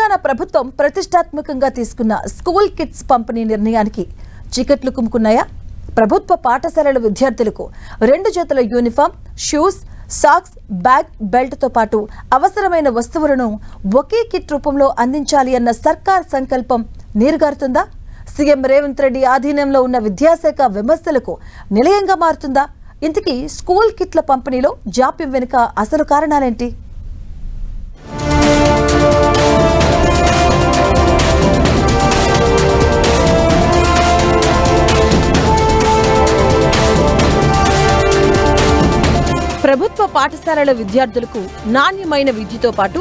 తెలంగాణ ప్రభుత్వం ప్రతిష్టాత్మకంగా తీసుకున్న స్కూల్ కిట్స్ పంపిణీ నిర్ణయానికి చీకట్లు కుమ్ముకున్నాయా? ప్రభుత్వ పాఠశాలల విద్యార్థులకు 2 జతల uniform, shoes, socks, bag, belt తో పాటు అవసరమైన వస్తువులను ఒకే కిట్ రూపంలో అందించాలి అన్న సర్కార్ సంకల్పం నీరుగారుతుందా? సీఎం రేవంత్ రెడ్డి ఆధీనంలో ఉన్న విద్యాశాఖ విమర్శలకు నిలయంగా మారుతుందా? ఇంతకీ స్కూల్ కిట్ల పంపిణీలో జాప్యం వెనుక అసలు కారణాలేంటి? ప్రభుత్వ పాఠశాలల విద్యార్థులకు నాణ్యమైన విద్యతో పాటు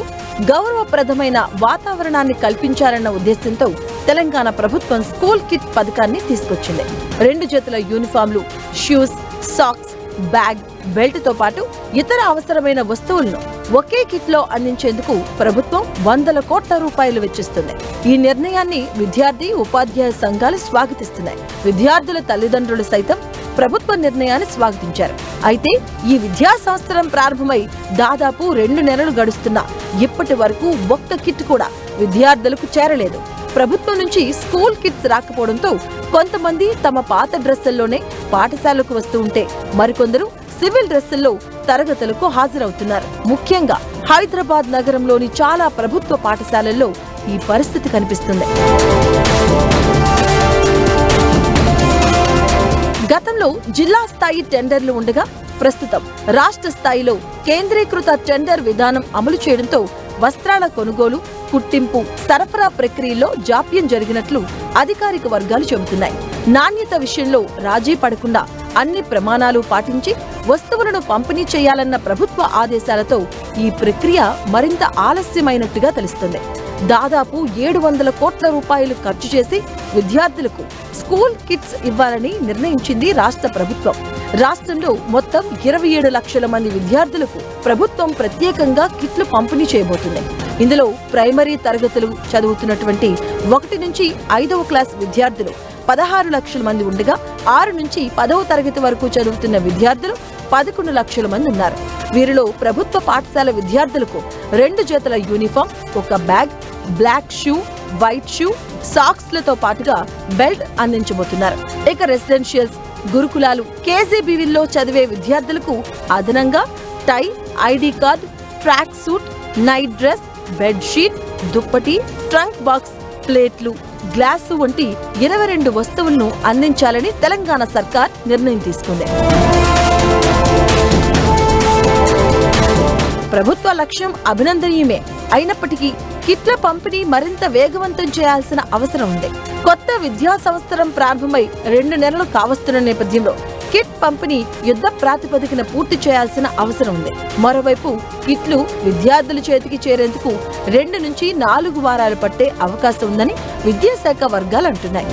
గౌరవప్రదమైన వాతావరణాన్ని కల్పించాలన్న ఉద్దేశంతో తెలంగాణ ప్రభుత్వం స్కూల్ కిట్ పథకాన్ని తీసుకొచ్చింది. 2 జతల యూనిఫామ్లు, షూస్, సాక్స్, బ్యాగ్, బెల్ట్ తో పాటు ఇతర అవసరమైన వస్తువులను ఒకే కిట్ లో అందించేందుకు ప్రభుత్వం 100 కోట్ల రూపాయలు వెచ్చిస్తుంది. ఈ నిర్ణయాన్ని విద్యార్థి, ఉపాధ్యాయ సంఘాలు స్వాగతిస్తున్నాయి. విద్యార్థుల తల్లిదండ్రులు సైతం ప్రభుత్వ నిర్ణయాన్ని స్వాగతించారు. అయితే ఈ విద్యా సంవత్సరం ప్రారంభమై దాదాపు 2 నెలలు గడుస్తున్నా ఇప్పటి వరకు ఒక్క కిట్ కూడా విద్యార్థులకు చేరలేదు. ప్రభుత్వం నుంచి స్కూల్ కిట్స్ రాకపోవడంతో కొంతమంది తమ పాత డ్రెస్సుల్లోనే పాఠశాలకు వస్తూ ఉంటే మరికొందరు సివిల్ డ్రెస్సుల్లో తరగతులకు హాజరవుతున్నారు. ముఖ్యంగా హైదరాబాద్ నగరంలోని చాలా ప్రభుత్వ పాఠశాలల్లో ఈ పరిస్థితి కనిపిస్తుంది. గతంలో జిల్లా స్థాయి టెండర్లు ఉండగా ప్రస్తుతం రాష్ట్ర స్థాయిలో కేంద్రీకృత టెండర్ విధానం అమలు చేయడంతో వస్త్రాల కొనుగోలు, కుట్టింపు, సరఫరా ప్రక్రియలో జాప్యం జరిగినట్లు అధికారిక వర్గాలు చెబుతున్నాయి. నాణ్యత విషయంలో రాజీ పడకుండా అన్ని ప్రమాణాలు పాటించి వస్తువులను పంపిణీ చేయాలన్న ప్రభుత్వ ఆదేశాలతో ఈ ప్రక్రియ మరింత ఆలస్యమైనట్టుగా తెలుస్తుంది. దాదాపు 700 కోట్ల రూపాయలు ఖర్చు చేసి విద్యార్థులకు స్కూల్ కిట్స్ ఇవ్వాలని నిర్ణయించింది రాష్ట్ర ప్రభుత్వం. రాష్ట్రంలో మొత్తం 27 లక్షల మంది విద్యార్థులకు ప్రభుత్వం ప్రత్యేకంగా కిట్లు పంపిణీ చేయబోతుంది. ఇందులో ప్రైమరీ తరగతులు చదువుతున్నటువంటి 1 నుంచి 5వ క్లాస్ విద్యార్థులు 16 లక్షల మంది ఉండగా 6 నుంచి 10వ తరగతి వరకు చదువుతున్న విద్యార్థులు 11 లక్షల మంది ఉన్నారు. వీరిలో ప్రభుత్వ పాఠశాల విద్యార్థులకు 2 జతల యూనిఫామ్, ఒక bag, black shoe, white shoe, socks లతో పాటుగా బెల్ట్ అందించబోతున్నారు. ఇక రెసిడెన్షియల్స్, గురుకులాలు, కేజీబీవీల్లో చదివే విద్యార్థులకు అదనంగా tie, ID card, track suit, night dress, bed sheet, దుప్పటి, ట్రంక్ బాక్స్, ప్లేట్లు, గ్లాసు వంటి 22 వస్తువులను అందించాలని తెలంగాణ సర్కార్ నిర్ణయం తీసుకుంది. ప్రభుత్వ లక్ష్యం అభినందనీయమే అయినప్పటికీ కిట్ల పంపిణీ మరింత వేగవంతం చేయాల్సిన అవసరం ఉంది. కొత్త విద్యా సంవత్సరం ప్రారంభమై 2 నెలలు కావస్తున్న నేపథ్యంలో కిట్ పంపిణీ యుద్ధ ప్రాతిపదికన పూర్తి చేయాల్సిన అవసరం ఉంది. మరోవైపు కిట్లు విద్యార్థుల చేతికి చేరేందుకు 2 నుంచి 4 వారాలు పట్టే అవకాశం ఉందని విద్యాశాఖ వర్గాలు అంటున్నాయి.